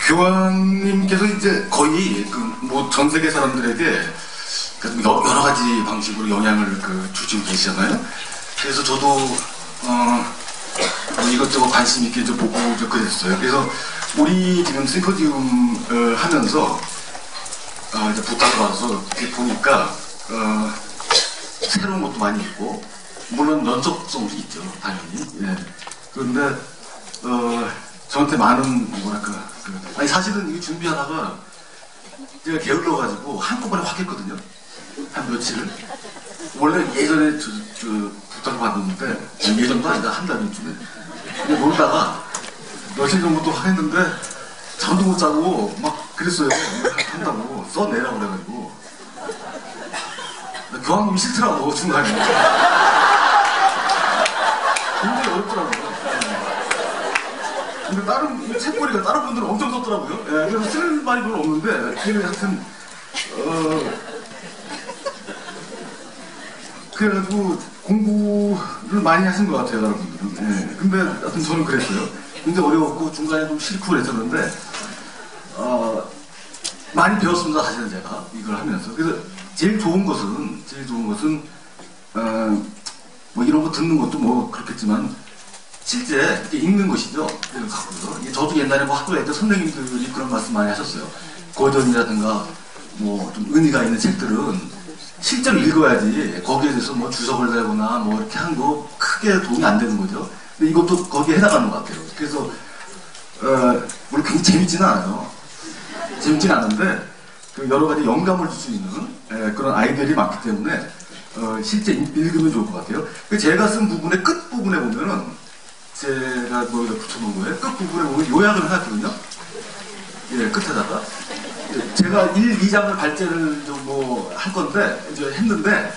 교황님께서 이제 거의 뭐 전 세계 사람들에게 여러 가지 방식으로 영향을 주시고 계시잖아요. 그래서 저도 이것저것 관심 있게 좀 보고 좀 그랬어요. 그래서 우리 지금 심포지움 하면서 이제 부탁을 받아서 이렇게 보니까 새로운 것도 많이 있고 물론 연속성도 있죠, 당연히. 예. 그런데 저한테 많은 뭐랄까 아니 사실은 이거 준비하다가 제가 게을러가지고 한꺼번에 확 했거든요. 한 며칠을. 원래 예전에 부탁을 받았는데 예전도 아니다 한 달쯤에 근데 놀다가 며칠 전부터 확 했는데 잠도 못 자고 막 그랬어요. 한다고 써내라고 그래가지고 교황님이 싫더라고 중간에. 굉장히 어렵더라고요. 근데 다른 책거리가 다른 분들은 엄청 썼더라고요. 예, 그래서 쓸 말이 별로 없는데 걔는 하여튼 그래가지고 공부를 많이 하신 것 같아요, 여러분들은. 예, 근데 하여튼 저는 그랬어요. 굉장히 어려웠고 중간에 좀 싫고 그랬었는데 많이 배웠습니다, 사실은 제가 이걸 하면서. 그래서 제일 좋은 것은 뭐 이런 거 듣는 것도 뭐 그렇겠지만 실제 읽는 것이죠. 저도 옛날에 뭐 학교에 때 선생님들이 그런 말씀 많이 하셨어요. 고전이라든가 뭐 좀 의미가 있는 책들은 실제로 읽어야지 거기에 대해서 뭐 주석을 내거나 뭐 이렇게 한 거 크게 도움이 안 되는 거죠. 근데 이것도 거기에 해당하는 것 같아요. 그래서 물론 굉장히 재밌지는 않아요. 재밌지는 않은데 여러 가지 영감을 줄 수 있는 그런 아이디어들이 많기 때문에 실제 읽으면 좋을 것 같아요. 제가 쓴 부분의 끝 부분에 보면은 제가 뭐 붙여놓은 거예요. 끝 부분에 보면 요약을 해놨거든요. 예, 끝에다가 제가 1, 2장을 발제를 좀 뭐 할 건데 이제 했는데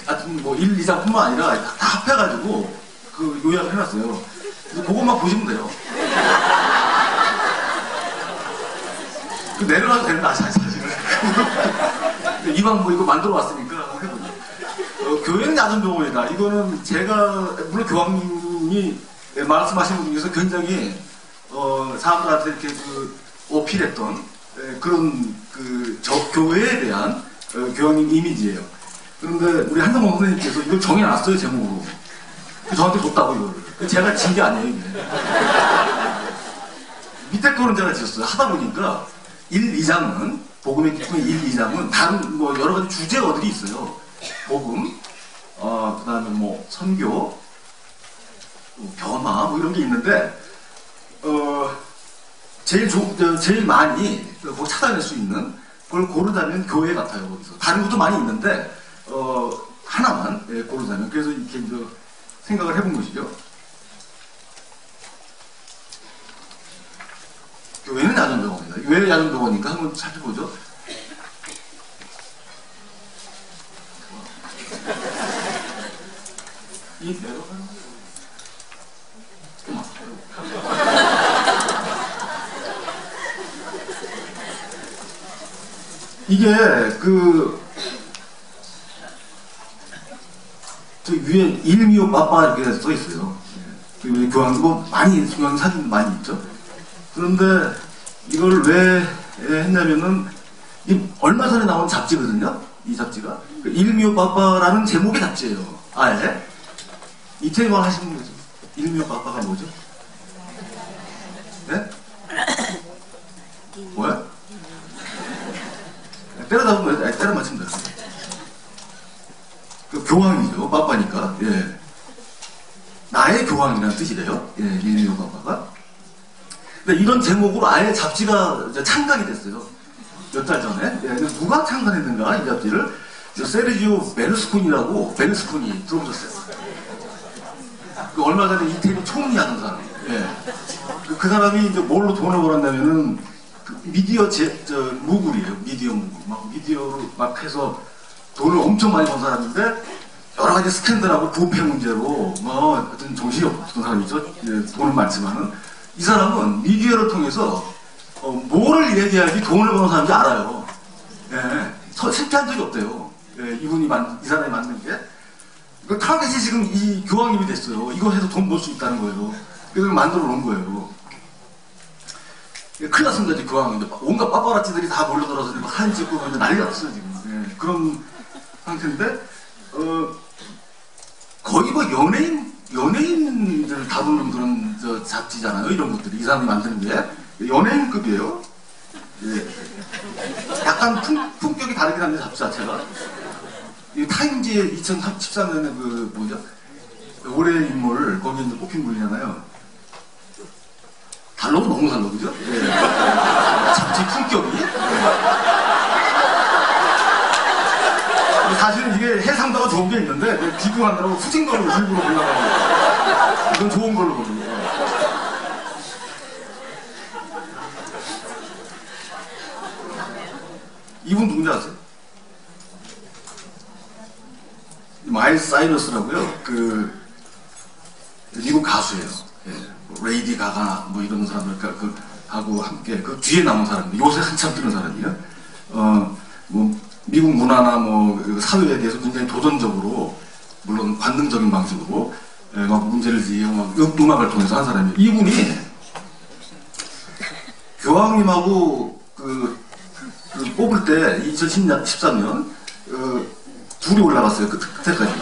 하여튼 뭐 1, 2장뿐만 아니라 다 합해가지고 그 요약을 해놨어요. 그래서 그것만 보시면 돼요. 내려가도 되는 거 사실은. 이왕 뭐 이거 만들어 왔으니까 한번 해보죠. 교회는 야전병원이다. 이거는 제가 물론 교황님이 말씀하신 분 중에서 굉장히 사람들한테 이렇게 어필했던 그런 저 교회에 대한 교황님 이미지예요. 그런데 우리 한성범 선생님께서 이걸 정해놨어요, 제목으로. 저한테 줬다고 이거를. 제가 진 게 아니에요, 이게. 밑에 거는 제가 지었어요. 하다 보니까 1, 2장은 복음의 기쁨의 1, 2장은 다른 뭐 여러 가지 주제어들이 있어요. 복음, 그다음에 뭐 선교, 변화 뭐 이런 게 있는데 제일 많이 뭐 찾아낼 수 있는 걸 고르자면 교회 같아요. 거기서 다른 것도 많이 있는데 하나만 고르자면 그래서 이렇게 이제 생각을 해본 것이죠. 교회는 야전병원이다. 왜 야전병원인가 한번 살펴보죠. 이 내려가는 이게 저 위에 일미오 빠빠 이렇게 써 있어요. 그 교황 뭐 많이 교황 사진 많이 있죠. 그런데 이걸 왜 했냐면은 얼마 전에 나온 잡지거든요. 이 잡지가 일미오 빠빠라는 제목의 잡지예요. 아예 이태리말 하시는 거죠. 일미오 빠빠가 뭐죠? 네? 뭐야? 때려잡으면 때려 맞추면 돼요. 교황이죠. 빠빠니까. 예. 나의 교황이라는 뜻이래요. 예, 일미오 빠빠가. 근데 이런 제목으로 아예 잡지가 창간이 됐어요. 몇 달 전에. 예, 누가 창간했는가 이 잡지를? 세르지오 베르스코니 들어보셨어요? 얼마 전에 이태리 총리하는 사람. 예. 그 사람이 이제 뭘로 돈을 벌었냐면은 미디어 무굴이에요. 미디어 무굴. 막 미디어로 막 해서 돈을 엄청 많이 번 사람인데 여러 가지 스캔들하고 부패 문제로 뭐 하여튼 정신이 없던 사람이죠. 예, 돈은 많지만은 이 사람은 미디어를 통해서 뭐를 얘기해야지 돈을 버는 사람인지 알아요. 예, 실패한 적이 없대요. 예, 이 사람이 만든 게. 그 타겟이 지금 이 교황님이 됐어요. 이거 해서 돈 벌 수 있다는 거예요. 그래서 만들어 놓은 거예요. 예, 큰일 났습니다, 이제 교황인데. 온갖 빠빠라찌들이 다 몰려들어서 사진 찍고 난리 났어요, 지금. 예, 그런 상태인데, 거의 뭐 연예인들 다루는 그런 잡지잖아요. 이런 것들이. 이 사람이 만드는 게. 연예인급이에요. 예. 약간 품격이 다르긴 한데, 잡지 자체가. 이 타임지의 2013년에 올해의 인물, 거기에 이제 뽑힌 분이잖아요. 달러도 너무 달러, 그죠? 예. 잡지 품격이. 사실은 이게 해상도가 좋은 게 있는데, 비교하느라고 후진 걸로 일부러 올라가고. 이건 좋은 걸로 보죠. 이분 누군지 아세요? 마일스 사이러스라고요. 미국 가수예요. 예. 레이디 가가 뭐 이런 사람들 하고 함께 그 뒤에 남은 사람인데 요새 한참 뜨는 사람이에요. 뭐 미국 문화나 뭐 사회에 대해서 굉장히 도전적으로 물론 관능적인 방식으로 막 문제를 지고 막 음악을 통해서 한 사람이에요. 이분이 교황님하고 뽑을 때 2013년 둘이 올라갔어요. 끝에까지.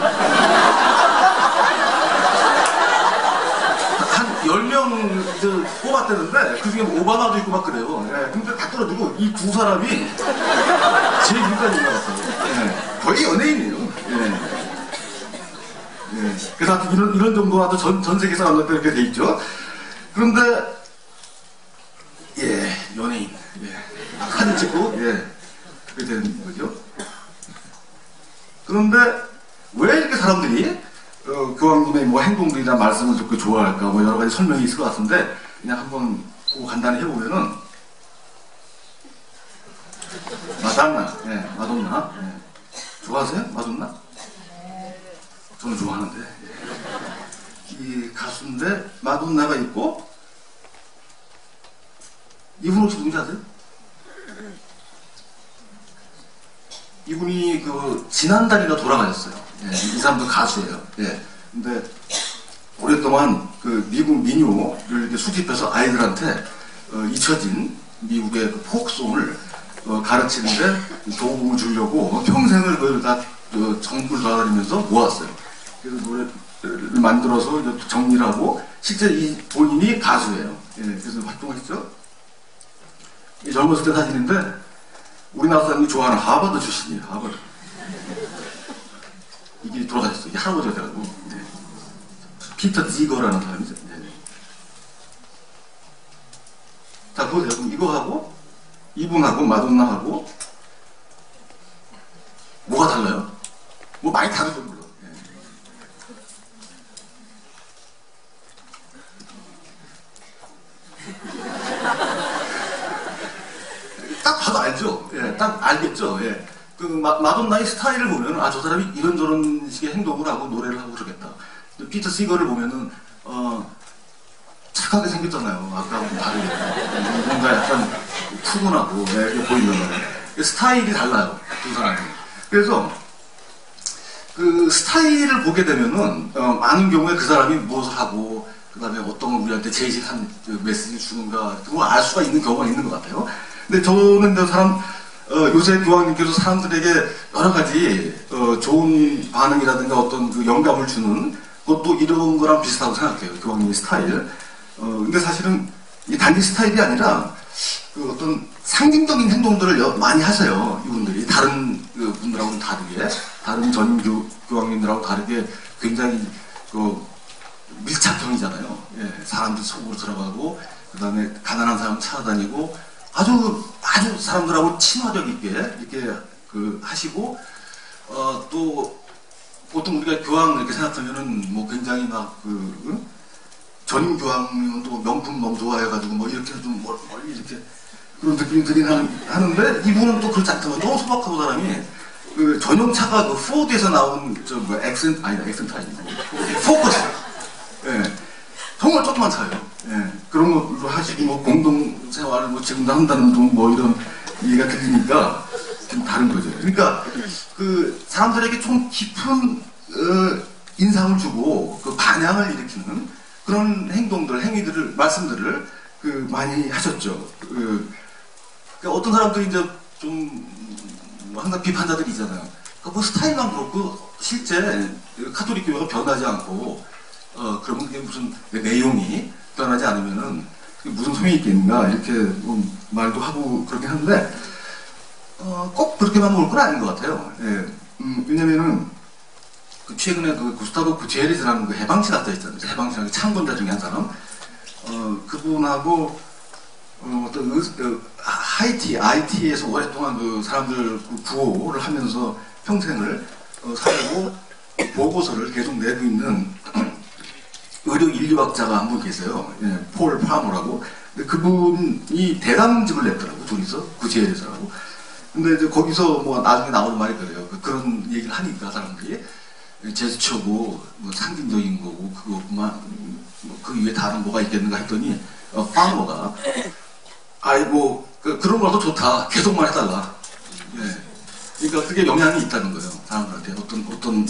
한 10명 뽑았다는데 그 중에 오바마도 있고 막 그래요. 예, 근데 다 떨어지고 이 두 사람이 제일 위까지 올라갔어요. 예, 거의 연예인이에요. 예. 그래서 이런 정도가 전 세계에서 안 이렇게 돼 있죠. 그런데 연예인. 예. 사진 찍고 그렇게 되는 거죠. 그런데 왜 이렇게 사람들이 교황님의 뭐 행동들이나 말씀을 듣고 좋아할까 뭐 여러 가지 설명이 있을 것 같은데 그냥 한번 간단히 해보면은 마돈나 좋아하세요? 마돈나? 저는 좋아하는데 이 가수인데 마돈나가 있고 이분 혹시 누군지 아세요? 이분이 지난달인가 돌아가셨어요. 예, 이 사람도 가수예요. 예. 근데 오랫동안 미국 민요를 이렇게 수집해서 아이들한테 잊혀진 미국의 포크송을 가르치는데 도움을 주려고 평생을 그걸 다 전국을 돌아다니면서 모았어요. 그래서 노래를 만들어서 정리를 하고 실제 이 본인이 가수예요. 예, 그래서 활동했죠. 젊었을 때 사진인데 우리나라 사람이 좋아하는 하버드 출신이에요. 하버드. 이게 돌아다녔어요. 이게 할아버지가 돼가지고. 네. 피터 지거라는 사람이죠. 네. 자, 보세요. 그럼 이거하고 이분하고 마돈나하고 뭐가 달라요? 뭐 많이 다르죠, 물론. 네. 딱 봐도 알죠. 예, 딱 알겠죠. 예. 마돈나의 스타일을 보면 저 사람이 이런저런 식의 행동을 하고 노래를 하고 그러겠다. 피터 시거를 보면은 착하게 생겼잖아요. 아까하고 다르게 뭔가 약간 푸근하고 이렇게 보이면 스타일이 달라요. 두 사람이. 그래서 스타일을 보게 되면은 많은 경우에 그 사람이 무엇을 하고 그 다음에 어떤 걸 우리한테 제시한 메시지를 주는가 그거 알 수가 있는 경우가 있는 것 같아요. 근데 저는 요새 교황님께서 사람들에게 여러 가지 좋은 반응이라든가 어떤 영감을 주는 것도 이런 거랑 비슷하다고 생각해요. 교황님의 스타일. 근데 사실은 이 단지 스타일이 아니라 어떤 상징적인 행동들을 많이 하세요. 이분들이 다른 분들하고는 다르게 다른 전임 교황님들하고 다르게 굉장히 밀착형이잖아요. 예, 사람들 속으로 들어가고 그 다음에 가난한 사람 찾아다니고 아주 사람들하고 친화력 있게 이렇게 하시고 또 보통 우리가 교황 이렇게 생각하면은 뭐 굉장히 전임 교황님은 또 명품 너무 좋아해가지고 뭐 이렇게 좀 멀리 이렇게 그런 느낌이 들긴 하는데 이분은 또 그렇지 않더라고요. 너무 소박하고 사람이 전용차가 포드에서 나온 액센트 아니고 포커스. 예. 정말 조그만 차예요. 예. 그런 걸로 하시고 뭐 공동 생활을 뭐 지금도 한다는 뭐 이런 얘기가 들리니까 좀 다른 거죠. 그러니까 그 사람들에게 좀 깊은 인상을 주고 그 반향을 일으키는 그런 행동들, 행위들을, 말씀들을 그 많이 하셨죠. 그러니까 어떤 사람들이 이제 좀 항상 비판자들이 있잖아요. 그러니까 뭐 스타일만 그렇고 실제 카톨릭 교회가 변하지 않고 그러면 그게 무슨 내용이 변하지 않으면은 무슨 소용이 있겠는가 이렇게 뭐 말도 하고 그렇게 하는데 꼭 그렇게만 볼 건 아닌 것 같아요. 예. 왜냐면은 그 최근에 그 구스타보 구체리스라는 그 해방신학자 있잖아요. 해방신학의 창건자 중에 한 사람. 그분하고 어떤 하이티, IT에서 오랫동안 그 사람들 구호를 하면서 평생을 살고 보고서를 계속 내고 있는 의료 인류학자가 한 분 계세요. 예, 폴 파머라고. 근데 그분이 대강직을 냈더라고, 둘이서. 구체리스라고. 근데 이제 거기서 뭐 나중에 나오는 말이 그래요. 그런 얘기를 하니까 사람들이. 제스처고, 뭐 상징적인 거고, 그거만, 그 위에 다른 뭐가 있겠는가 했더니, 파머가, 아이고, 그런 거라도 좋다. 계속만 해달라. 예. 그러니까 그게 영향이 있다는 거예요. 사람들한테. 어떤,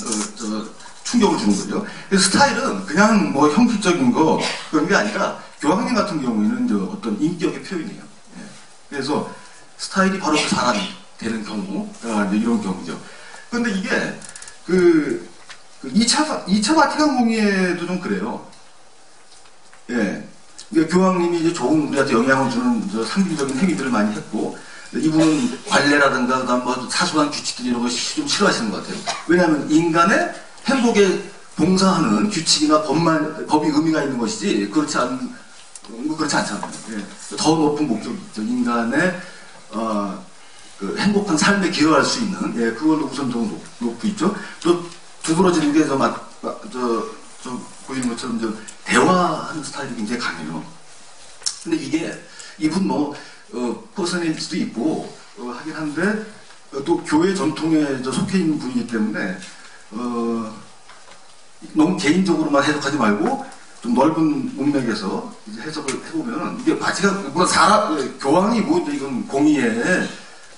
충격을 주는 거죠. 그래서 스타일은 그냥 뭐 형식적인 거, 그런 게 아니라, 교황님 같은 경우에는 이제 어떤 인격의 표현이에요. 예. 그래서 스타일이 바로 그 사람이 되는 경우, 이제 이런 경우죠. 그런데 이게, 2차 바티칸 공의회도 좀 그래요. 예. 그러니까 교황님이 이제 좋은 우리한테 영향을 주는 상징적인 행위들을 많이 했고, 이분은 관례라든가, 그다음 뭐 사소한 규칙들 이런 거 좀 싫어하시는 것 같아요. 왜냐하면 인간의 행복에 봉사하는 규칙이나 법이 의미가 있는 것이지, 그렇지 않잖아요. 예. 더 높은 목적이 있죠. 인간의, 그 행복한 삶에 기여할 수 있는, 예, 그걸로 우선적으로 놓고 있죠. 또, 두드러지는 게 보이는 것처럼 대화하는 스타일이 굉장히 강해요. 근데 이게, 이분 퍼스널일 수도 있고, 하긴 한데, 또 교회 전통에 속해 있는 분이기 때문에, 너무 개인적으로만 해석하지 말고, 좀 넓은 문맥에서 이제 해석을 해보면, 이게 바티칸, 교황이 이건 공의의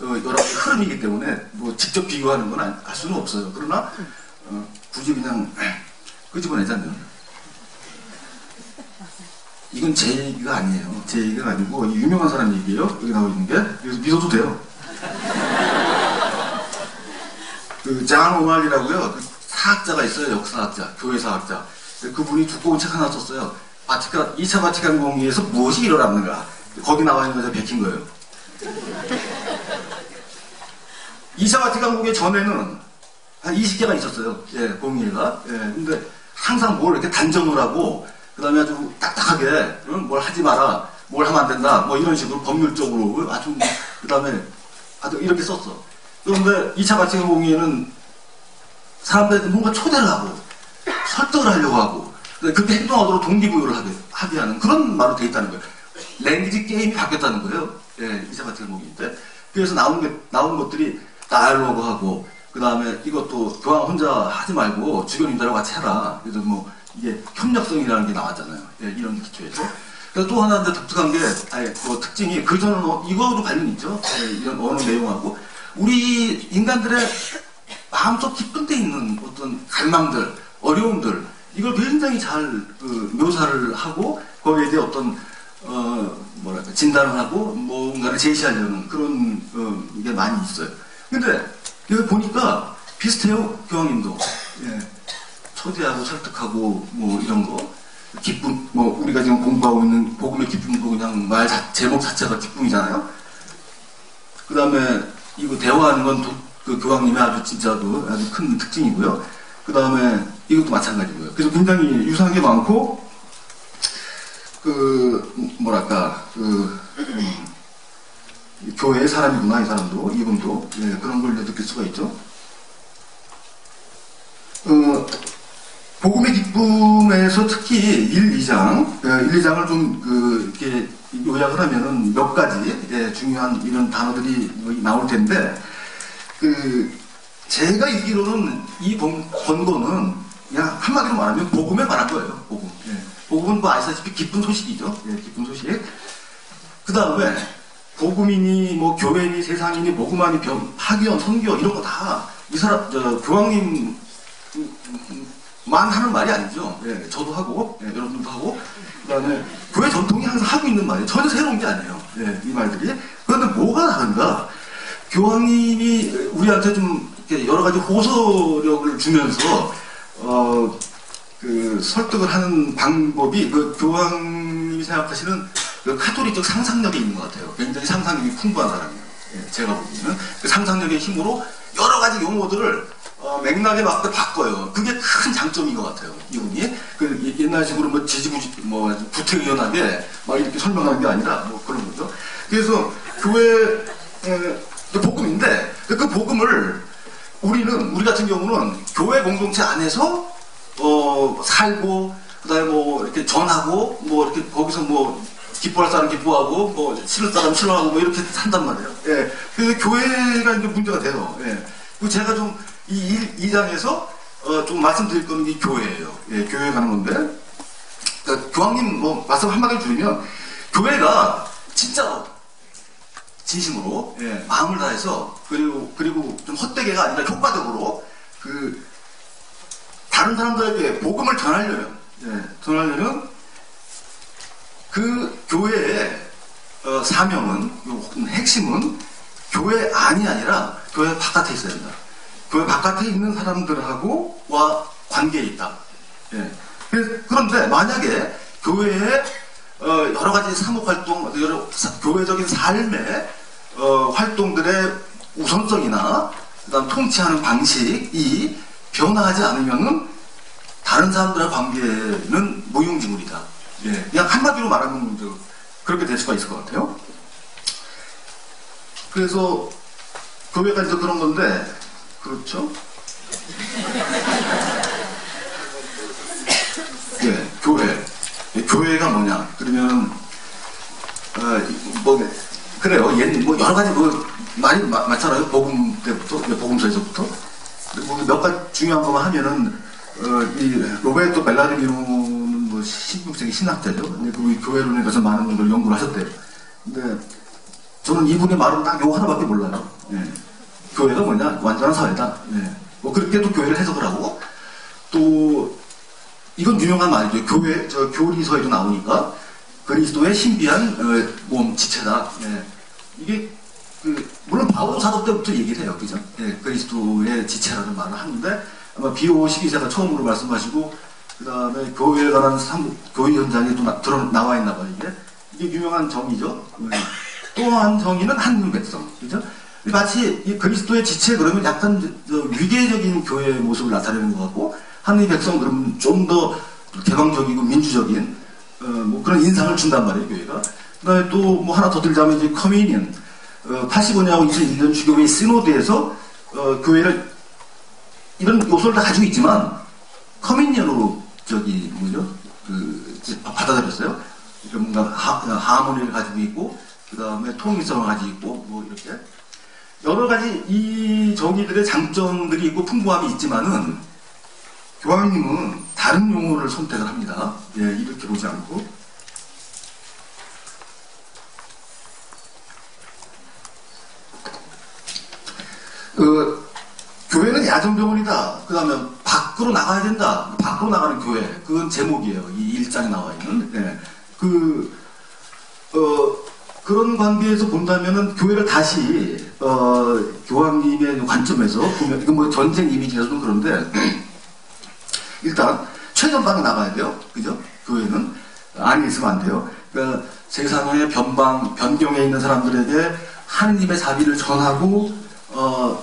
여러 가지 흐름이기 때문에, 직접 비교하는 건 할 수는 없어요. 그러나, 굳이 그냥 끄집어내자면 이건 제 얘기가 아니에요. 제 얘기가 아니고 유명한 사람 얘기예요. 여기 나와 있는 게. 그래서 믿어도 돼요. 장 오말리라고요. 그 사학자가 있어요. 역사학자, 교회사학자. 그분이 두꺼운 책 하나 썼어요. 2차 바티칸 공의회에서 무엇이 일어났는가. 거기 나와 있는 거에 베낀 거예요. 2차 바티칸 공의회 전에는 한 20개가 있었어요. 예, 공의회가. 예, 근데 항상 뭘 이렇게 단정을 하고, 그 다음에 아주 딱딱하게, 뭘 하지 마라, 뭘 하면 안 된다, 뭐 이런 식으로 법률적으로 아주, 그 다음에 아주 이렇게 썼어. 그런데 2차 바티칸 공의회는 사람들한테 뭔가 초대를 하고, 설득을 하려고 하고, 그렇게 행동하도록 동기부여를 하게 하는 그런 말로 돼 있다는 거예요. 랭귀지 게임이 바뀌었다는 거예요. 예, 2차 바티칸 공의회 때. 그래서 나온 것들이 다이얼로그하고, 그 다음에 이것도 교황 혼자 하지 말고 주변인들하고 같이 해라. 그래서 뭐 이게 협력성이라는 게 나왔잖아요. 예, 이런 기초에서. 그래서 또 하나 독특한 게, 특징이 그전은 이거로 관련이 있죠. 예, 이런 언어 내용하고 우리 인간들의 마음속 깊은 데 있는 어떤 갈망들, 어려움들 이걸 굉장히 잘 묘사를 하고 거기에 대해 어떤 진단을 하고 뭔가를 제시하려는 그런 게 많이 있어요. 근데 여기 보니까 비슷해요. 교황님도. 예. 초대하고 설득하고 뭐 이런 거. 기쁨, 우리가 지금 공부하고 있는 복음의 기쁨도 그냥 제목 자체가 기쁨이잖아요. 그 다음에 이거 대화하는 건 그 교황님의 아주 큰 특징이고요. 그 다음에 이것도 마찬가지고요. 그래서 굉장히 유사한 게 많고, 교회의 사람이구나, 이 사람도, 이분도. 예, 그런 걸 느낄 수가 있죠. 복음의 기쁨에서 특히 1, 2장을 좀, 이렇게 요약을 하면은 몇 가지, 중요한 이런 단어들이 나올 텐데, 제가 읽기로는 이 번거는 그냥 한마디로 말하면 복음에 관한 거예요, 복음. 예. 복음은 아시다시피 기쁜 소식이죠. 예, 기쁜 소식. 그 다음에 복음이니 뭐 교회니 세상이니 복음하니 파견 선교 이런 거 다 이 사람 교황님만 하는 말이 아니죠. 예, 저도 하고 여러분들도 하고 그다음에 교회 전통이 항상 하고 있는 말이에요. 전혀 새로운 게 아니에요. 예, 이 말들이. 그런데 뭐가 다른가? 교황님이 우리한테 좀 이렇게 여러 가지 호소력을 주면서 그 설득을 하는 방법이 그 교황님이 생각하시는 그 카톨릭적 상상력이 있는 것 같아요. 굉장히 상상력이 풍부한 사람이에요. 예, 제가 보기에는 그 상상력의 힘으로 여러 가지 용어들을 맥락에 맞게 바꿔요. 그게 큰 장점인 것 같아요. 이분이 그 옛날식으로 뭐 지지부지 뭐 구태의연하게 막 이렇게 설명하는 게 아니라 뭐 그런 거죠. 그래서 교회 복음인데 그 복음을 우리 같은 경우는 교회 공동체 안에서 살고 그다음에 뭐 이렇게 전하고 뭐 이렇게 거기서 뭐 기뻐할 사람 기뻐하고 뭐 싫을 사람 싫어하고 뭐 이렇게 산단 말이에요. 예. 그 교회가 이제 문제가 돼요. 예. 그리고 제가 좀 이 장에서 좀 말씀드릴 거는 이 교회예요. 예, 교회에 가는 건데 그러니까 교황님 뭐 말씀 한마디를 드리면 교회가 진짜 진심으로 마음을 다해서 그리고 좀 헛되게가 아니라 효과적으로 그 다른 사람들에게 복음을 전하려면 그 교회의 사명은 핵심은 교회 안이 아니라 교회 바깥에 있어야 된다. 교회 바깥에 있는 사람들하고와 관계에 있다. 예. 그런데 만약에 교회에 여러 가지 사목활동, 교회적인 삶의 활동들의 우선성이나 그다음 통치하는 방식이 변화하지 않으면은 다른 사람들의 관계는 무용지물이다. 예. 그냥 한마디로 말하면 그렇게 될 수가 있을 것 같아요. 그래서 교회가 이제 그런 건데, 그렇죠? 예, 교회가 뭐냐? 그러면 뭐 그래요. 뭐 여러 가지 뭐 많이 많잖아요. 복음 때부터, 복음서에서부터. 뭐 몇 가지 중요한 것만 하면은 이 로베르토 벨라르미노는 뭐 16세기 신학자죠. 근데 그 교회론에 대해서 많은 걸 연구를 하셨대요. 근데 저는 이분의 말은 딱 요거 하나밖에 몰라요. 예. 교회가 뭐냐? 완전한 사회다. 예. 뭐 그렇게 또 교회를 해석을 하고 또 이건 유명한 말이죠. 교리서에도 나오니까 그리스도의 신비한 몸 지체다. 예. 이게 물론 바오 사도 때부터 얘기를 해요, 그죠? 예. 그리스도의 지체라는 말을 하는데 아마 비오 12세가 처음으로 말씀하시고 그 다음에 교회에 관한 교회 현장에 또 나와 있나 봐요. 이게 유명한 정의죠. 또 한 정의는 한국 백성, 그죠? 마치 이 그리스도의 지체 그러면 약간 위계적인 교회의 모습을 나타내는 것 같고 하느님 백성 그러면 좀 더 개방적이고 민주적인 뭐 그런 인상을 준단 말이에요, 교회가. 그다음에 또 뭐 하나 더 들자면 이제 커뮤니언 85년하고 2001년 주교회 시노드에서 교회를 이런 요소를 다 가지고 있지만 커뮤니언으로 받아들였어요. 그러니까 뭔가 하모니를 가지고 있고 그 다음에 통일성을 가지고 있고 뭐 이렇게 여러 가지 이 정의들의 장점들이 있고 풍부함이 있지만은 교황님은 다른 용어를 선택을 합니다. 예, 이렇게 보지 않고 교회는 야전병원이다. 그 다음에 밖으로 나가야 된다. 밖으로 나가는 교회. 그건 제목이에요. 이 1장에 나와 있는. 예. 그런 관계에서 본다면은 교회를 다시 교황님의 관점에서 보면 이건 뭐 전쟁 이미지라서는 그런데 일단 최전방에 나가야 돼요. 그죠? 교회는 안에 있으면 안 돼요. 그러니까 세상의 변경에 있는 사람들에게 하느님의 자비를 전하고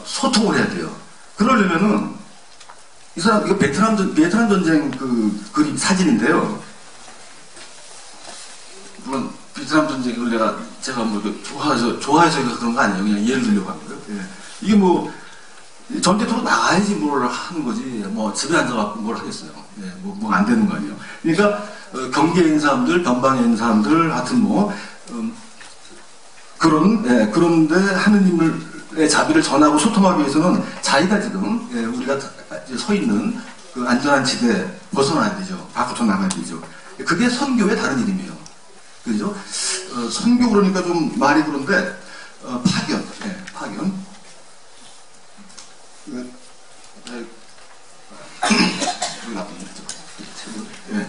소통을 해야 돼요. 그러려면은 이 사람 이거 베트남 전쟁 그림 사진인데요. 물론 베트남 전쟁을 제가 뭐 좋아해서 그런 거 아니에요. 그냥 예를 들려고 한 거예요. 예. 이게 뭐 전쟁터로 나가야지 뭘 하는 거지. 뭐 집에 앉아갖고 뭘 하겠어요. 예. 뭐 안 되는 거 아니에요. 그러니까 경계에 있는 사람들, 변방에 있는 사람들, 하여튼 뭐 그런데 하느님의 자비를 전하고 소통하기 위해서는 자기가 지금 우리가 서 있는 그 안전한 지대 벗어나야 되죠. 밖으로 나가야 되죠. 그게 선교의 다른 이름이에요. 그죠? 선교 그러니까 좀 말이 그런데, 파견, 예, 파견. 여기 나쁜 예.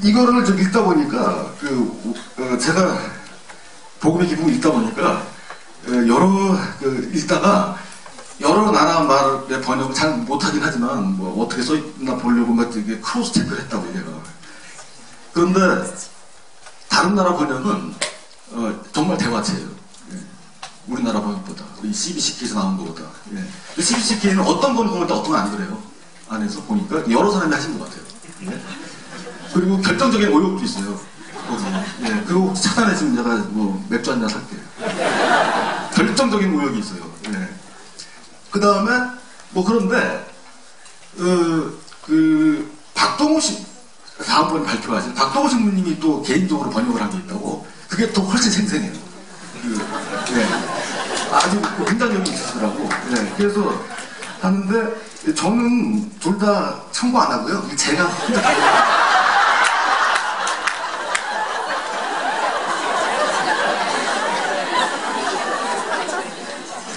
이거를 좀 읽다 보니까, 제가 복음의 기쁨을 읽다 보니까, 읽다가, 여러 나라 말의 번역을 잘 못하긴 하지만, 뭐, 어떻게 써있나 보려고 막 되게 크로스 체크를 했다고, 얘가. 그런데, 다른 나라 번역은, 정말 대화체예요. 예. 우리나라 번역보다. 이 CBCK에서 나온 것보다. 예. CBCK는 어떤 건 그런데 어떤 건 안 그래요. 안에서 보니까 여러 사람이 하신 것 같아요. 예. 그리고 결정적인 오역도 있어요. 거기. 예. 그거 혹시 찾아내시면 제가 뭐 맥주 한잔 살게요. 결정적인 오역이 있어요. 예. 그 다음에, 뭐 그런데, 박동호 씨, 다음번에 발표하신 박동호 신부님이 또 개인적으로 번역을 한 게 있다고. 그게 또 훨씬 생생해요. 예. 아주 굉장히 있으시더라고. 예. 그래서 하는데, 저는 둘 다 참고 안 하고요. 제가 혼자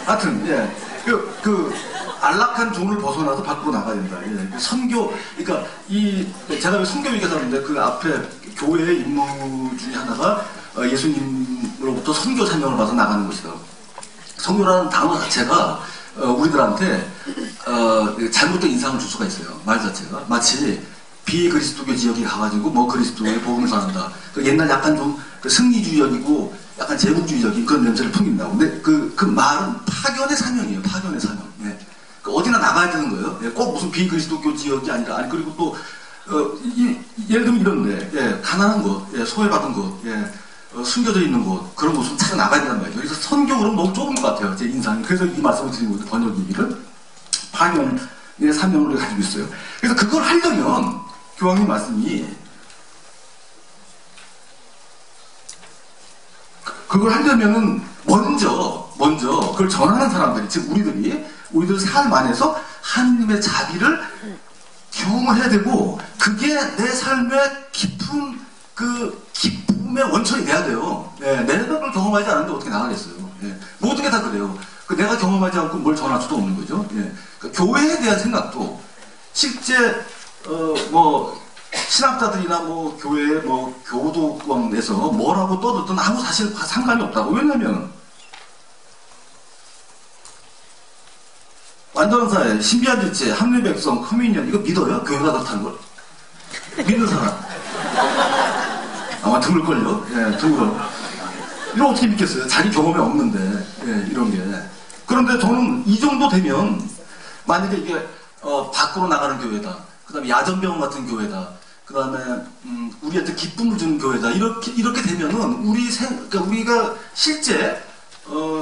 하여튼, 예. 안락한 종을 벗어나서 밖으로 나가야 된다. 예. 선교, 그러니까, 제가 왜 선교 얘기하는데 그 앞에 교회의 임무 중에 하나가 예수님으로부터 선교 사명을 받아 나가는 것이다. 선교라는 단어 자체가 우리들한테 잘못된 인상을 줄 수가 있어요. 말 자체가. 마치 비그리스도교 지역에 가가지고 뭐 그리스도의 복음을 전한다. 옛날 약간 좀 승리주의적이고 약간 제국주의적인 그런 냄새를 풍긴다고. 근데 그 말은 파견의 사명이에요. 파견의 사명. 예. 어디나 나가야 되는 거예요. 예. 꼭 무슨 비그리스도교 지역이 아니라. 아니, 그리고 또, 예를 들면 이런데, 예. 가난한 것, 예. 소외받은 것, 예. 숨겨져 있는 곳, 그런 곳을 찾아 나가야 된단 말이죠. 그래서 선교 그럼 너무 좁은 것 같아요. 제 인상이. 그래서 이 말씀을 드리는 거죠. 번역 얘기를. 파견의 사명을 가지고 있어요. 그래서 그걸 하려면, 교황님 말씀이, 그걸 하려면은 먼저 그걸 전하는 사람들이, 즉 우리들 삶 안에서 하나님의 자비를 경험을 해야 되고, 그게 내 삶의 깊은 기쁨의 원천이 돼야 돼요. 예, 내가 그걸 경험하지 않는데 어떻게 나가겠어요. 예, 모든 게 다 그래요. 내가 경험하지 않고 뭘 전할 수도 없는 거죠. 예, 교회에 대한 생각도 실제 신학자들이나 뭐 교회 교도관에서 뭐라고 떠들든 아무 사실 상관이 없다고. 왜냐면 완전한 사회, 신비한 지체, 합리 백성, 커뮤니언 이거 믿어요? 교회가 그렇다는 걸? 믿는 사람 아마 드물걸요. 예, 드물어. 이거 어떻게 믿겠어요? 자기 경험이 없는데. 예, 이런 게. 그런데 저는 이 정도 되면 만약에 이게 밖으로 나가는 교회다. 그 다음에 야전병원 같은 교회다. 그 다음에 우리한테 기쁨을 주는 교회다. 이렇게 되면은 그러니까 우리가 실제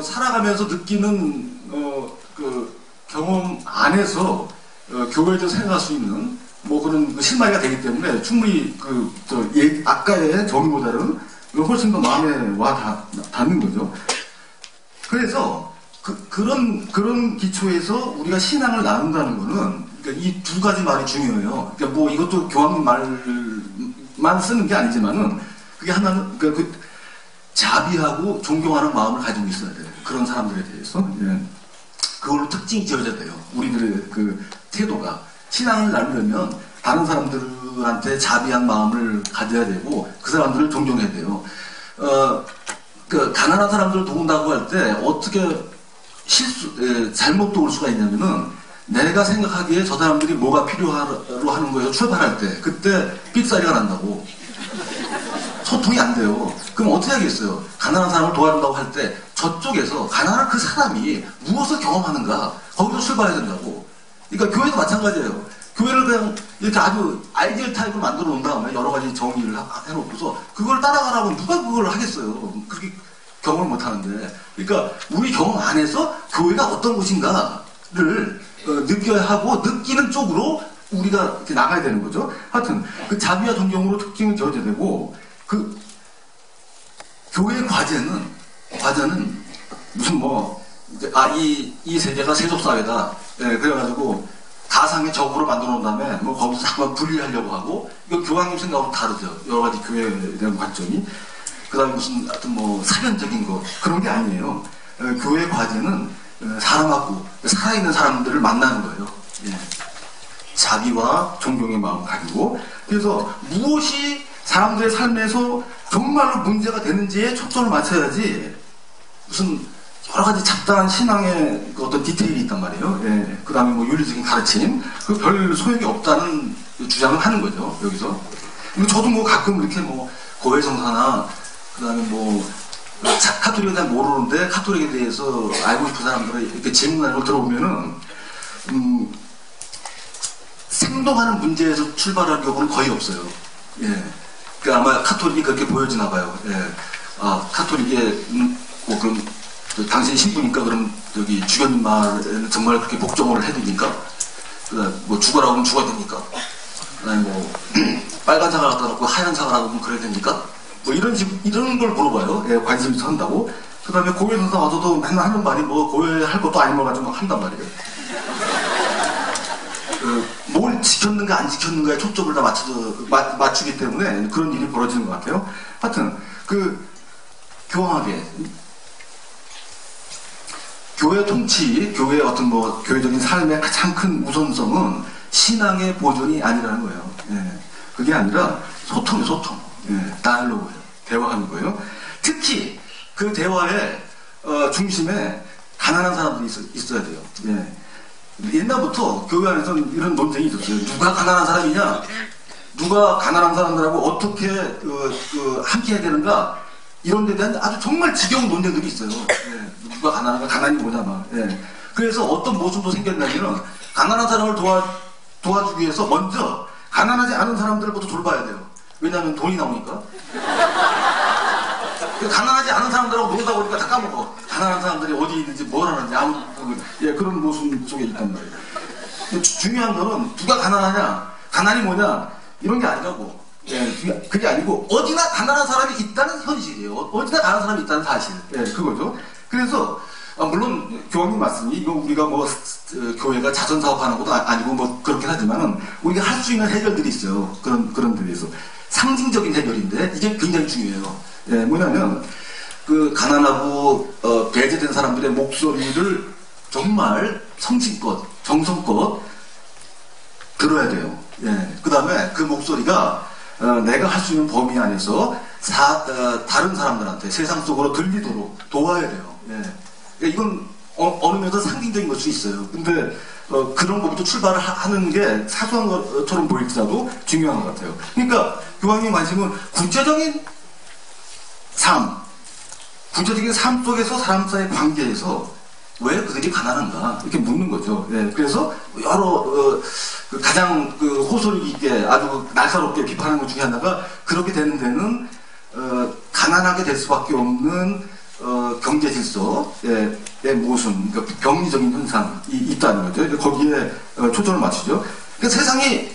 살아가면서 느끼는 경험 안에서 교회에 대해서 생각할 수 있는 뭐 그런 실마리가 되기 때문에 충분히 아까의 정의보다는 훨씬 더 마음에 와 닿는 거죠. 그래서 그런 기초에서 우리가 신앙을 나눈다는 거는 그러니까 이 두 가지 말이 중요해요. 그러니까 뭐 이것도 교황 말만 쓰는 게 아니지만은 그게 하나는 그러니까 자비하고 존경하는 마음을 가지고 있어야 돼요. 그런 사람들에 대해서. 예. 그걸로 특징이 지어져야 돼요. 우리들의 태도가. 신앙을 나누려면 다른 사람들한테 자비한 마음을 가져야 되고 그 사람들을 존경해야 돼요. 가난한 사람들을 도운다고 할 때 어떻게 잘못 도울 수가 있냐면은 내가 생각하기에 저 사람들이 뭐가 필요하러 하는 거예요. 출발할 때. 그때 삑사리가 난다고. 소통이 안 돼요. 그럼 어떻게 하겠어요? 가난한 사람을 도와준다고 할 때 저쪽에서 가난한 그 사람이 무엇을 경험하는가 거기서 출발해야 된다고. 그러니까 교회도 마찬가지예요. 교회를 그냥 이렇게 아주 아이디어 타입으로 만들어 놓은 다음에 여러 가지 정의를 해놓고서 그걸 따라가라고 누가 그걸 하겠어요. 그렇게 경험을 못 하는데. 그러니까 우리 경험 안에서 교회가 어떤 곳인가를 느껴야 하고 느끼는 쪽으로 우리가 이렇게 나가야 되는 거죠. 하여튼 그 자비와 존경으로 특징을 지어야 되고 교회의 과제는 무슨 이 세계가 세속사회다. 예, 그래가지고 가상의 적으로 만들어 놓은 다음에 뭐 거기서 잠깐 분리하려고 하고, 이거 교황님 생각하고 다르죠. 여러 가지 교회에 대한 관점이. 그 다음에 무슨 하여튼 뭐 사변적인 거 그런 게 아니에요. 교회 과제는 사람하고 살아있는 사람들을 만나는 거예요. 예. 자비와 존경의 마음을 가지고. 그래서 무엇이 사람들의 삶에서 정말로 문제가 되는지에 초점을 맞춰야지, 무슨 여러 가지 잡다한 신앙의 그 어떤 디테일이 있단 말이에요. 예. 그 다음에 뭐 윤리적인 가르침, 그 별 소용이 없다는 주장을 하는 거죠, 여기서. 저도 뭐 가끔 이렇게 뭐 고해성사나, 그 다음에 뭐 카톨릭에 대해 모르는데 카톨릭에 대해서 알고 싶은 사람들이 이렇게 질문하는 걸 들어보면은, 생동하는 문제에서 출발하는 경우는 거의 없어요. 예. 그 아마 카톨릭이 그렇게 보여지나 봐요. 예. 아, 카톨릭의 뭐 그럼 당신이 신부니까 그럼 여기 주교님 말에는 정말 그렇게 복종을 해드니까, 그다음 뭐 죽어라고 하면 죽어야 되니까, 그다음에 뭐 빨간 사과 갖다 놓고 하얀 사과라고 하면 그래야 되니까, 뭐 이런 걸 물어봐요. 예, 관심이 선다고. 그다음에 고해 선사 와서도 맨날 하는 말이 뭐 고해 할 것도 아닌 걸 가지고 막 한단 말이에요. 뭘 지켰는가 안 지켰는가에 초점을 다 맞추기 때문에 그런 일이 벌어지는 것 같아요. 하여튼 교황하게 교회 통치, 교회의 어떤 뭐 교회적인 삶의 가장 큰 우선성은 신앙의 보존이 아니라는 거예요. 예. 그게 아니라 소통이에요, 소통. 예. 다이얼로그예요. 대화하는 거예요. 특히 그 대화의 중심에 가난한 사람들이 있어야 돼요. 예. 옛날부터 교회 안에서는 이런 논쟁이 있었어요. 누가 가난한 사람이냐? 누가 가난한 사람들하고 어떻게 함께 해야 되는가? 이런 데 대한 아주 정말 지겨운 논쟁들이 있어요. 예. 누가 가난한가? 가난이 뭐냐 막. 예. 그래서 어떤 모습도 생겼냐면은 가난한 사람을 도와주기 위해서 먼저 가난하지 않은 사람들부터 돌봐야 돼요. 왜냐하면 돈이 나오니까. 가난하지 않은 사람들하고 놀다 보니까 다 까먹어. 가난한 사람들이 어디 있는지 뭘 하는지 예, 그런 모습 속에 있단 말이에요. 중요한 거는 누가 가난하냐, 가난이 뭐냐 이런 게 아니라고. 예, 그게 아니고 어디나 가난한 사람이 있다는 현실이에요. 어디나 가난한 사람이 있다는 사실. 예, 그거죠. 그래서 물론 교황님 말씀이 이거 우리가 뭐 교회가 자선 사업하는 것도 아니고 뭐 그렇긴 하지만은 우리가 할 수 있는 해결들이 있어요. 그런 데 대해서 상징적인 해결인데 이게 굉장히 중요해요. 예, 뭐냐면 가난하고 배제된 사람들의 목소리를 정말 성심껏 정성껏 들어야 돼요. 예, 그 다음에 그 목소리가 내가 할 수 있는 범위 안에서 다른 사람들한테 세상 속으로 들리도록 도와야 돼요. 예. 그러니까 이건 어느 면에서 상징적인 걸 수 있어요. 근데 그런 것부터 출발을 하는 게 사소한 것처럼 보일지라도 중요한 것 같아요. 그러니까 교황님 관심은 구체적인 삶 속에서 사람 사이의 관계에서 왜 그들이 가난한가 이렇게 묻는 거죠. 예, 그래서 여러 가장 호소력 있게 아주 날카롭게 비판하는 것 중에 하나가 그렇게 되는 데는 가난하게 될 수밖에 없는 경제 질서의 모순, 그러니까 병리적인 현상이 있다는 거죠. 거기에 초점을 맞추죠. 그러니까 세상이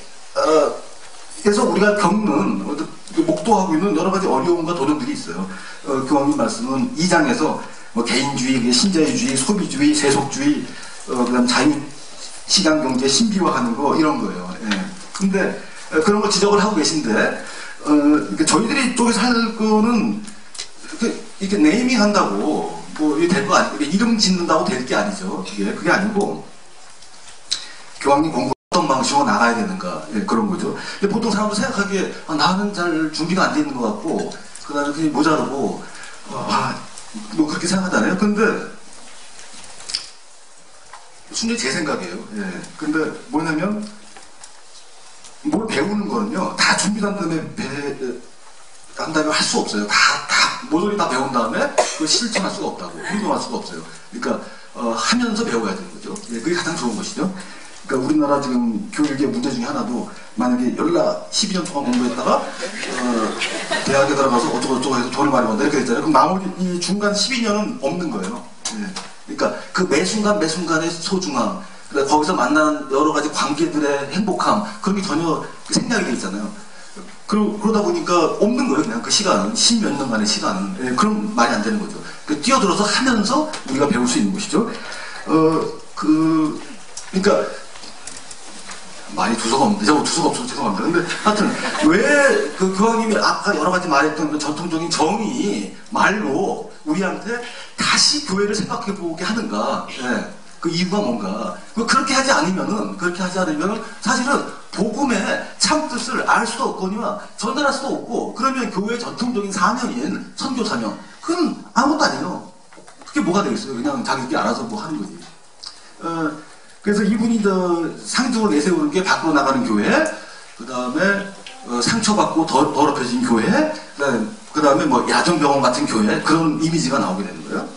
그래서 우리가 겪는 목도하고 있는 여러 가지 어려움과 도전들이 있어요. 교황님 말씀은 2장에서 뭐 개인주의, 신자유주의, 소비주의, 세속주의, 그다음 자유시장 경제 신비화하는 거 이런 거예요. 예. 근데 그런 거 지적을 하고 계신데 저희들이 쪽에서 할 거는 이렇게 네이밍 한다고 뭐 이게 될 거 아니고 이름 짓는다고 될 게 아니죠. 그게 아니고 교황님 공부 어떤 방식으로 나가야 되는가 그런 거죠. 근데 보통 사람들 생각하기에 나는 잘 준비가 안 돼 있는 것 같고 그 다음에 그게 모자르고 뭐 그렇게 생각하잖아요. 근데 순전히 제 생각이에요. 예. 근데 뭐냐면 뭘 배우는 거는요 다 준비한 다음에 한 다음에 할 수 없어요. 모조리 다 배운 다음에 그걸 실천할 수가 없다고 행동할 수가 없어요. 그러니까 하면서 배워야 되는 거죠. 예, 그게 가장 좋은 것이죠. 그러니까 우리나라 지금 교육의 문제 중에 하나도 만약에 12년 동안 공부했다가 대학에 들어가서 어쩌고 해서 돈을 많이 번다 이렇게 했잖아요. 그럼 나머지 이 중간 12년은 없는 거예요. 예. 그러니까 그 매순간의 소중함, 그러니까 거기서 만나는 여러 가지 관계들의 행복함 그런 게 전혀 생략이 돼 있잖아요. 그러다 보니까 없는 거예요. 그냥 그 시간은 10몇 년간의 시간은. 예, 그럼 말이 안 되는 거죠. 뛰어들어서 하면서 우리가 배울 수 있는 것이죠. 그러니까 많이 두서가 없는데, 제가 두서가 없어서 죄송합니다. 근데 하여튼, 왜 그 교황님이 아까 여러 가지 말했던 그 전통적인 정의 말로 우리한테 다시 교회를 생각해보게 하는가, 예. 그 이유가 뭔가. 그렇게 하지 않으면은 사실은 복음의 참뜻을 알 수도 없거니와 전달할 수도 없고, 그러면 교회의 전통적인 사명인 선교 사명, 그건 아무것도 아니에요. 그게 뭐가 되겠어요? 그냥 자기들끼리 알아서 뭐 하는 거지. 그래서 이분이 상징으로 내세우는 게 밖으로 나가는 교회, 그 다음에 상처받고 더럽혀진 교회, 그 다음에 뭐 야전병원 같은 교회, 그런 이미지가 나오게 되는 거예요.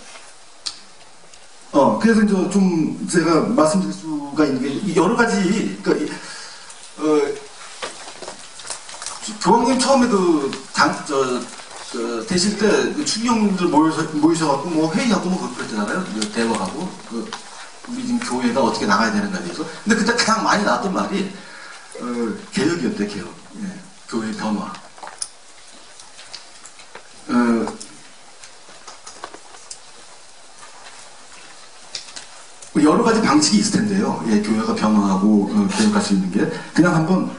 그래서 이제 좀 제가 말씀드릴 수가 있는 게 여러 가지, 그러니까 교황님 처음에 되실 때 추기경님들 모이셔갖고 뭐 회의하고 뭐 그랬잖아요. 대화하고 우리 지금 교회가 어떻게 나가야 되는가에 대해서. 근데 그때 가장 많이 나왔던 말이 개혁이었대, 개혁. 예, 교회 변화. 여러 가지 방식이 있을 텐데요. 예, 교회가 변화하고 개혁할 수 있는 게 그냥 한번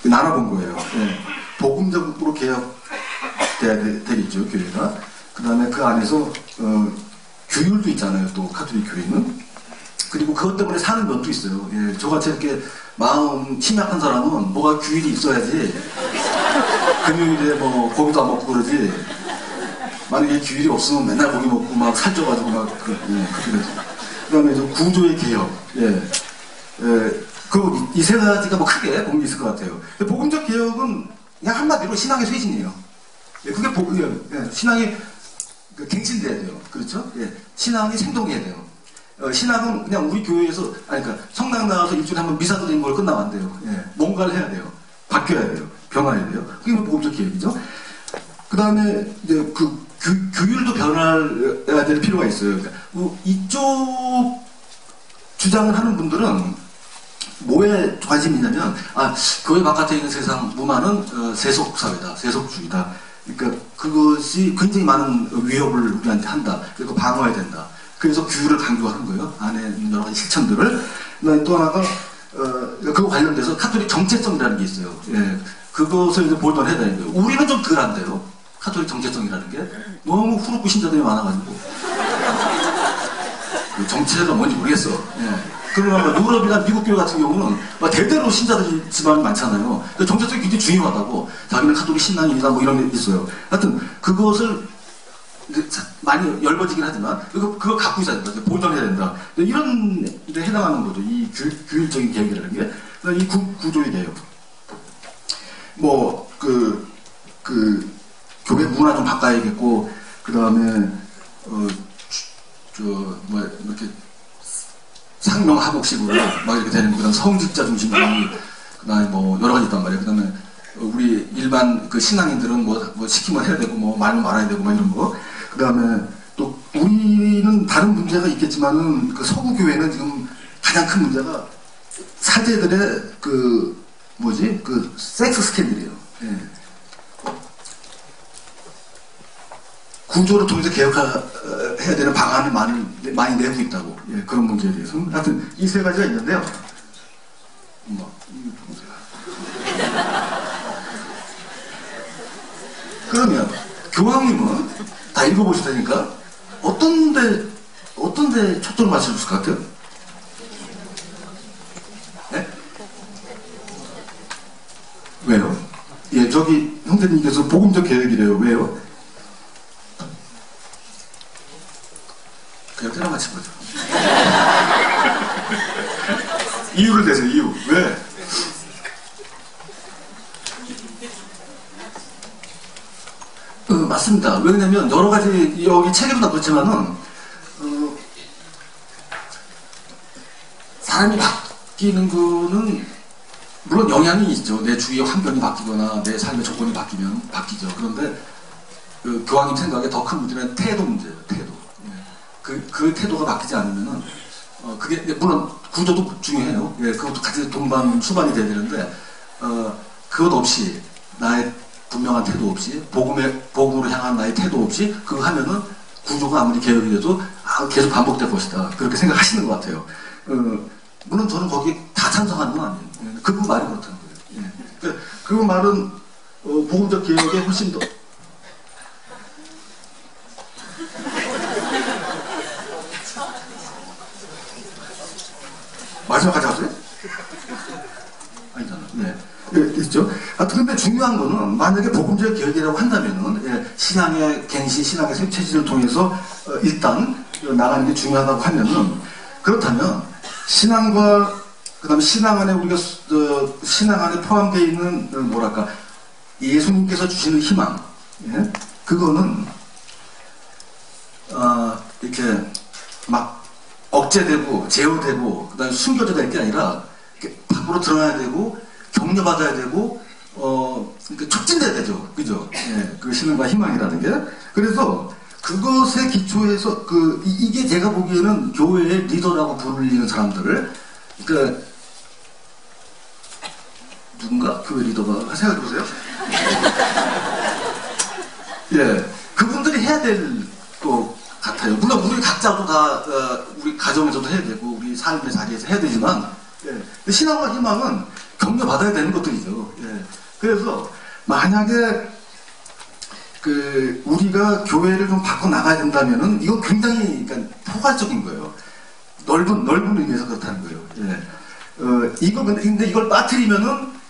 나눠본 거예요. 예, 복음적으로 개혁돼야 되겠죠, 교회가. 그 다음에 그 안에서 규율도 있잖아요, 또 카톨릭 교회는. 그리고 그것 때문에 사는 면도 있어요. 예, 저같이 이렇게 마음 심약한 사람은 뭐가 규율이 있어야지. 금요일에 뭐 고기도 안 먹고 그러지. 만약에 규율이 없으면 맨날 고기 먹고 막 살쪄가지고 막 그렇게 되죠. 그 다음에 구조의 개혁. 예. 이 세 가지가 뭐 크게 보면 있을 것 같아요. 복음적 개혁은 그냥 한마디로 신앙의 쇄신이에요. 예, 그게 신앙이 갱신돼야 돼요. 그렇죠? 예. 신앙이 생동해야 돼요. 신앙은 그냥 우리 교회에서, 그러니까 성당 나가서 일주일에 한번 미사 드리는 걸 끝나면 안 돼요. 예. 뭔가를 해야 돼요. 바뀌어야 돼요. 변화해야 돼요. 그게 복음적 개혁이죠. 그 다음에 이제 규율도 변화해야 될 필요가 있어요. 그러니까 이쪽 주장을 하는 분들은 뭐에 관심이 있냐면, 교회 바깥에 있는 세상 문화는 세속사회다, 세속주의다. 그러니까 그것이 굉장히 많은 위협을 우리한테 한다. 그리고 방어해야 된다. 그래서 규율을 강조하는 거예요. 안에 있는 여러 가지 실천들을. 또 하나가 그거 관련돼서 카톨릭 정체성이라는 게 있어요. 예, 그것을 이제 보존해야 되는 거예요. 우리는 좀 덜한데요. 카톨릭 정체성이라는 게 너무 후루꾸 신자들이 많아가지고 정체가 뭔지 모르겠어. 예. 그러나 유럽이나 미국 교회 같은 경우는 대대로 신자들 집안이 많잖아요. 정체성이 굉장히 중요하다고. 자기는 카톨릭 신앙이다 뭐 이런 게 있어요. 하여튼 그것을 많이 열버지긴 하지만 그거 갖고 있어야 된다. 보존해야 된다. 이런 데 해당하는 거죠. 이 규율적인 개혁이라는 게. 이 구조의 개혁. 뭐 교회 문화 좀 바꿔야겠고, 그 다음에, 이렇게 상명하복식으로 막 이렇게 되는 그런 성직자 중심주의, 그 다음에 뭐 여러 가지 있단 말이에요. 그 다음에 우리 일반 신앙인들은 뭐 시키면 해야 되고, 뭐 말면 말아야 되고, 막 이런 거. 그 다음에 또 우리는 다른 문제가 있겠지만은 서구교회는 지금 가장 큰 문제가 사제들의 섹스 스캔들이에요. 예. 구조를 통해서 개혁해야 되는 방안을 많이 내고 있다고. 예, 그런 문제에 대해서는. 하여튼, 이 세 가지가 있는데요. 이거 보세요. 그러면, 교황님은 다 읽어보실 테니까, 어떤 데 초점을 맞춰줄 것 같아요? 네? 왜요? 예, 저기, 형제님께서 복음적 개혁이래요. 왜요? 그냥 때려 맞힌 거죠. 이유를 대세요, 이유. 왜? 맞습니다. 왜냐면, 여러 가지, 여기 책에도 다 그렇지만은, 사람이 바뀌는 거는, 물론 영향이 있죠. 내 주위의 환경이 바뀌거나, 내 삶의 조건이 바뀌면 바뀌죠. 그런데, 교황님 생각에 더 큰 문제는 태도 문제예요, 태도. 그 태도가 바뀌지 않으면은, 그게, 물론 구조도 중요해요. 예, 그것도 같이 동반, 수반이 돼야 되는데, 그것 없이, 나의 분명한 태도 없이, 복음으로 향한 나의 태도 없이, 그거 하면은 구조가 아무리 개혁이 돼도 계속 반복될 것이다. 그렇게 생각하시는 것 같아요. 물론 저는 거기에 다 찬성하는 건 아니에요. 예, 그분 말이 그렇다는 거예요. 예. 그러니까 그 말은 복음적 개혁에 훨씬 더 마지막까지 하세요? 아니잖아. 네. 예, 있죠. 하여튼 근데 중요한 거는 만약에 복음적 개혁이라고 한다면은 예, 신앙의 갱신, 신앙의 생체질을 통해서 일단 나가는 게 중요하다고 하면은 그렇다면 신앙과 그다음에 신앙 안에 우리가 신앙 안에 포함되어 있는 뭐랄까 예수님께서 주시는 희망, 예? 그거는 이렇게 막 억제되고 제어되고 그다음에 숨겨져 될 게 아니라 이렇게 밖으로 드러나야 되고 격려받아야 되고 그러니까 촉진돼야 되죠, 그죠? 예, 그 신앙과 희망이라는 게 그래서 그것에 기초해서 이게 제가 보기에는 교회의 리더라고 불리는 사람들을 그러니까 누군가 교회 리더가 생각해보세요. 예, 그분들이 해야 될 것 같아요. 물론 우리 각자도 다 우리 가정에서도 해야 되고 우리 삶의 자리에서 해야 되지만 예, 신앙과 희망은 격려받아야 되는 것들이죠. 예, 그래서 만약에 우리가 교회를 좀 바꿔 나가야 된다면은 이건 굉장히 그러니까 포괄적인 거예요. 넓은 의미에서 그렇다는 거예요. 예. 근데 이걸 빠뜨리면은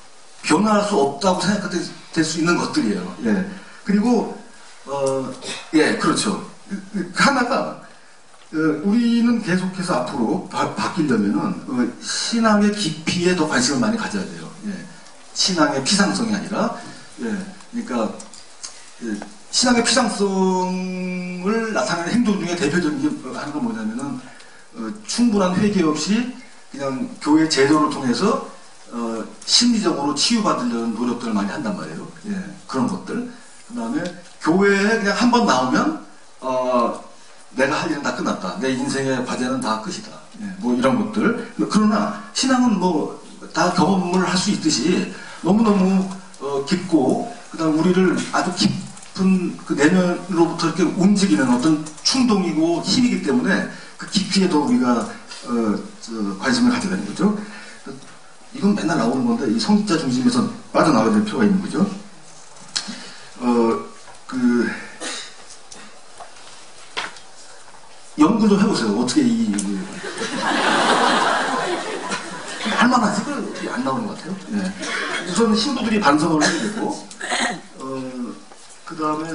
변화할 수 없다고 생각될 수 있는 것들이에요. 예. 그리고 예, 그렇죠. 하나가 우리는 계속해서 앞으로 바뀌려면은 신앙의 깊이에 더 관심을 많이 가져야 돼요. 예. 신앙의 피상성이 아니라 예. 그러니까 신앙의 피상성을 나타내는 행동 중에 대표적인 게 하는 건 뭐냐면은 충분한 회개 없이 그냥 교회 제도를 통해서 심리적으로 치유받으려는 노력들을 많이 한단 말이에요. 예, 그런 것들. 그 다음에 교회에 그냥 한 번 나오면 내가 할 일은 다 끝났다. 내 인생의 과제는 다 끝이다. 예, 뭐 이런 것들. 그러나 신앙은 뭐 다 경험을 할 수 있듯이 너무너무 깊고 그다음 우리를 아주 깊은 그 내면으로부터 이렇게 움직이는 어떤 충동이고 힘이기 때문에 그 깊이에 더 우리가 관심을 가져야 되는 거죠. 이건 맨날 나오는 건데 이 성직자 중심에서 빠져나가야 될 필요가 있는 거죠. 연구 좀 해보세요. 어떻게 할만하지? 안 나오는 것 같아요. 네. 우선 신부들이 반성을 해야 되고, 그 다음에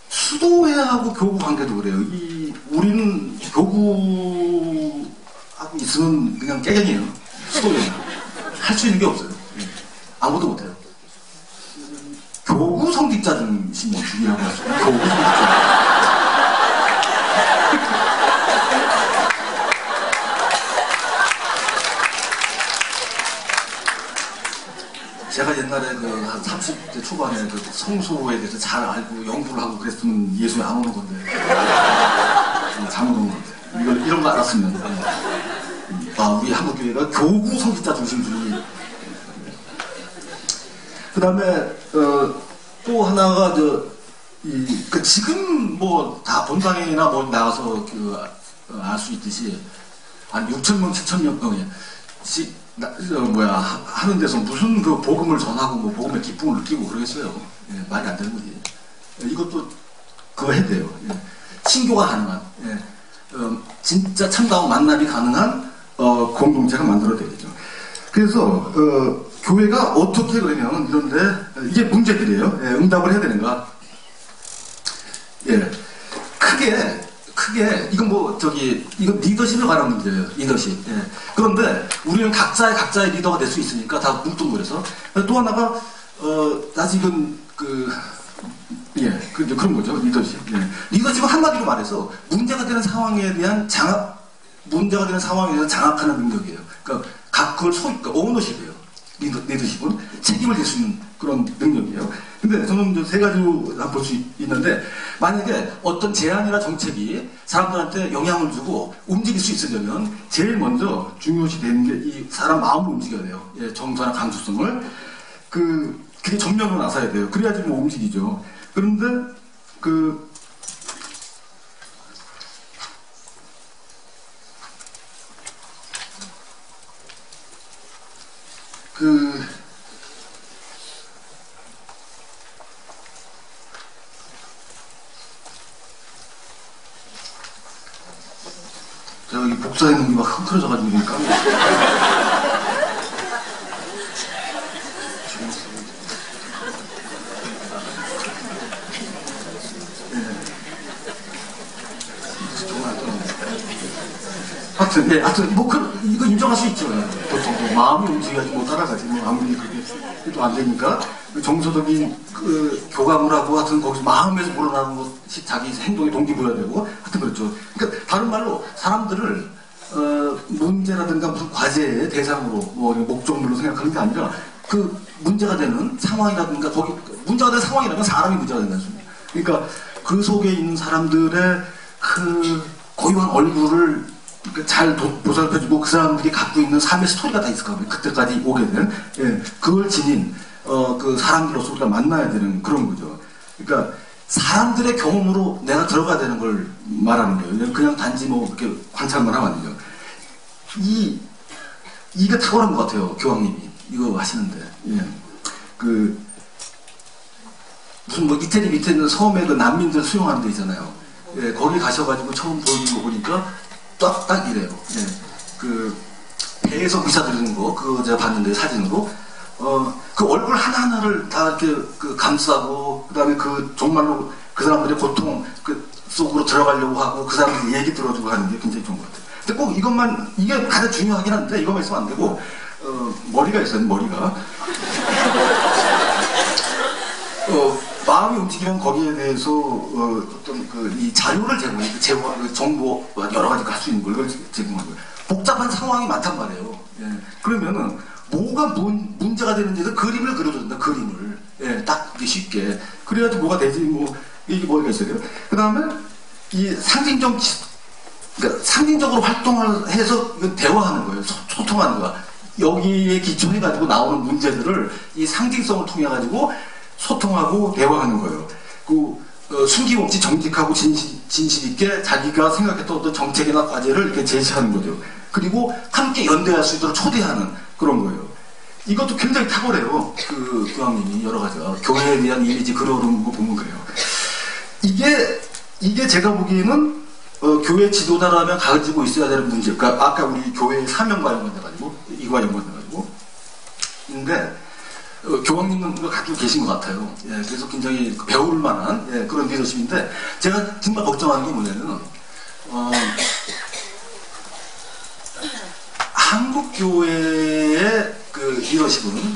수도회하고 교구 관계도 그래요. 우리는 교구하고 있으면 그냥 깨갱이에요. 수도회. 할 수 있는 게 없어요. 아무도 못해요. 교구 성직자 중심의 주의라고 하죠. 교구 성직자. 제가 옛날에 한 30대 초반에 성소에 대해서 잘 알고 연구를 하고 그랬으면 예수에 안 오는 건데. 잘못 온 건데. 이런 거 알았으면. 우리 한국교회가 교구 성직자 중심주의. 그 다음에, 또 하나가, 지금 뭐, 다 본당이나 뭐 나가서 알 수 있듯이, 한 6,000명, 7,000명, 하는 데서 무슨 복음을 전하고 뭐 복음의 기쁨을 느끼고 그러겠어요. 예, 말이 안 되는 거지. 이것도 그거 해야 돼요. 예. 신교가 가능한, 예. 진짜 참다운 만남이 가능한 공동체가 만들어져야 되죠. 그래서 교회가 어떻게 그러면 이런데 이게 문제들이에요. 예, 응답을 해야 되는가? 예, 크게 이건 이건 리더십에 관한 문제예요. 리더십. 예. 그런데 우리는 각자의 리더가 될 수 있으니까 다 뭉뚱그려서 또 하나가 아직은 그런 거죠. 리더십. 예. 리더십은 한마디로 말해서 문제가 되는 상황에 대한 장악하는 능력이에요. 그러니까 그걸 그러니까 오너십이에요. 리더십은 책임을 질 수 있는 그런 능력이에요. 근데 저는 세 가지로 볼 수 있는데 만약에 어떤 제안이나 정책이 사람들한테 영향을 주고 움직일 수 있으려면 제일 먼저 중요시 되는 게 이 사람 마음을 움직여야 돼요. 예, 정서나 감수성을 그게 전면으로 나서야 돼요. 그래야지 뭐 움직이죠. 그런데 이 복사해 놓은 게 막 흔들어져가지고 그러니까. 하여튼, 예, 하여튼, 뭐, 이거 인정할 수 있죠. 보통, 뭐 마음이 움직여야지 못 따라가지. 뭐, 아무리 그게 또 안 되니까. 정서적인 교감을 하고, 하여튼, 거기서 마음에서 물어나는 것이 자기 행동에 동기부여되고, 하여튼 그렇죠. 그러니까, 다른 말로, 사람들을, 문제라든가 무슨 과제의 대상으로, 뭐, 목적물로 생각하는 게 아니라, 그 문제가 되는 상황이라든가, 거기, 문제가 되는 상황이라면 사람이 문제가 된다는 소리예요. 그러니까, 그 속에 있는 사람들의 고유한 얼굴을 잘 보살펴주고 그 사람들이 갖고 있는 삶의 스토리가 다 있을 겁니다. 그때까지 오게 된, 예, 그걸 지닌 그 사람들로서 우리가 만나야 되는 그런 거죠. 그러니까 사람들의 경험으로 내가 들어가야 되는 걸 말하는 거예요. 그냥 단지 뭐 이렇게 관찰만 하면 안 돼요. 이게 탁월한 것 같아요. 교황님이 이거 하시는데, 예, 무슨 뭐 이태리 밑에 있는 섬에 그 난민들 수용하는 데 있잖아요. 예, 거기 가셔가지고 처음 보여준 거 보니까 딱 이래요. 예, 배에서 의사 드리는 거, 그거 제가 봤는데, 사진으로. 그 얼굴 하나하나를 다 이렇게 감싸고, 그 다음에 정말로 그 사람들의 고통 속으로 들어가려고 하고, 그 사람들 얘기 들어주고 하는 게 굉장히 좋은 것 같아요. 근데 꼭 이게 가장 중요하긴 한데, 이것만 있으면 안 되고, 머리가 있어요, 머리가. 마음이 움직이면 거기에 대해서 어떤 이 자료를 제공하는 정보 여러 가지 할 수 있는 걸 제공하는 거예요. 복잡한 상황이 많단 말이에요. 예. 그러면은 뭐가 문제가 되는지도 그림을 그려준다. 그림을, 예, 딱 쉽게 그래야지 뭐가 되지. 뭐 이게 뭐가 있어야 돼요. 그 다음에 이 그러니까 상징적으로 활동을 해서 대화하는 거예요. 소통하는 거야. 여기에 기초해가지고 나오는 문제들을 이 상징성을 통해 가지고 소통하고 대화하는 거예요. 숨김없이 정직하고 진실 있게 자기가 생각했던 어떤 정책이나 과제를 이렇게 제시하는 거죠. 그리고 함께 연대할 수 있도록 초대하는 그런 거예요. 이것도 굉장히 탁월해요. 교황님이 여러 가지가 교회에 대한 이미지 그려오는 거 보면 그래요. 이게 제가 보기에는 교회 지도자라면 가지고 있어야 되는 문제. 그러니까 아까 우리 교회의 사명과 연관돼가지고 이거와 연관돼가지고 근데 교황님은 그걸 가지고 계신 것 같아요. 예, 그래서 굉장히 배울 만한, 예, 그런 리더십인데, 제가 정말 걱정하는 게 뭐냐면, 한국교회의 리더십은,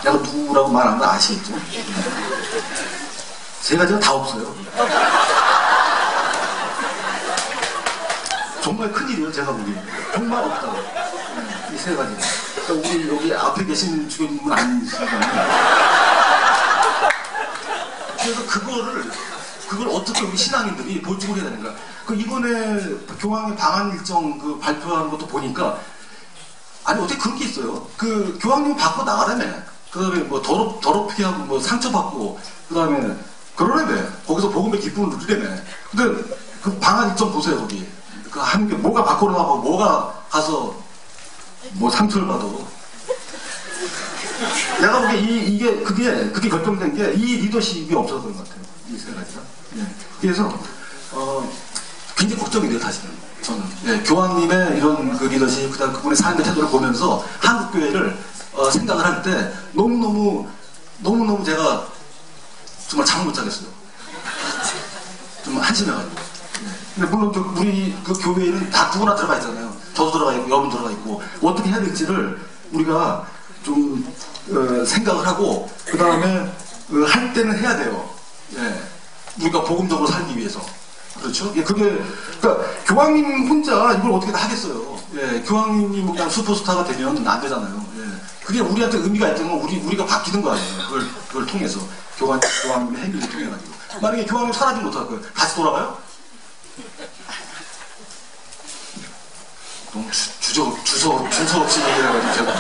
내가 누구라고 말하는 거 아시겠죠? 제가 지금 다 없어요. 정말 큰일이에요, 제가 보기에. 정말 없다고. 이 세 가지. 그러니까 우리 여기 앞에 계신 주교님은 아니시잖아요. 그래서 그걸 어떻게 우리 신앙인들이 보충을 해야 되는가. 이번에 교황의 방한 일정 발표한 것도 보니까, 아니, 어떻게 그런 게 있어요. 교황님 받고 나가라며. 그 다음에 뭐 더럽게 하고 뭐 상처받고, 그 다음에 그러라며. 거기서 복음의 기쁨을 누리라며. 근데 방한 일정 보세요, 거기. 하는 게 뭐가 밖으로 나가고 뭐가 가서 뭐 상처를 받아. 내가 보기에 그게 결정된 게 이 리더십이 없어서 그런 것 같아요. 이 세 가지가. 예. 그래서 굉장히 걱정이 돼요, 사실은. 저는. 예, 교황님의 이런 리더십, 그다음 그분의 삶의 태도를 보면서 한국교회를 생각을 할 때 너무너무 제가 정말 잠을 못 자겠어요. 좀 한심해가지고. 근데 물론 우리 교회에는 다 누구나 들어가 있잖아요. 저도 들어가 있고 여러분 들어가 있고 어떻게 해야 될지를 우리가 좀 생각을 하고 그 다음에 할 때는 해야 돼요. 예. 우리가 복음적으로 살기 위해서. 그렇죠? 예, 그러니까 교황님 혼자 이걸 어떻게 다 하겠어요. 예, 교황님이 뭐 그냥 슈퍼스타가 되면 안 되잖아요. 예. 그게 우리한테 의미가 있다면 우리가 바뀌는 거 아니에요. 그걸 통해서 교황님의 행위를 통해 가지고 만약에 교황님 사라지면 어떡할 거예요? 다시 돌아가요? 너무 주저 없이 얘기를 해가지고 제가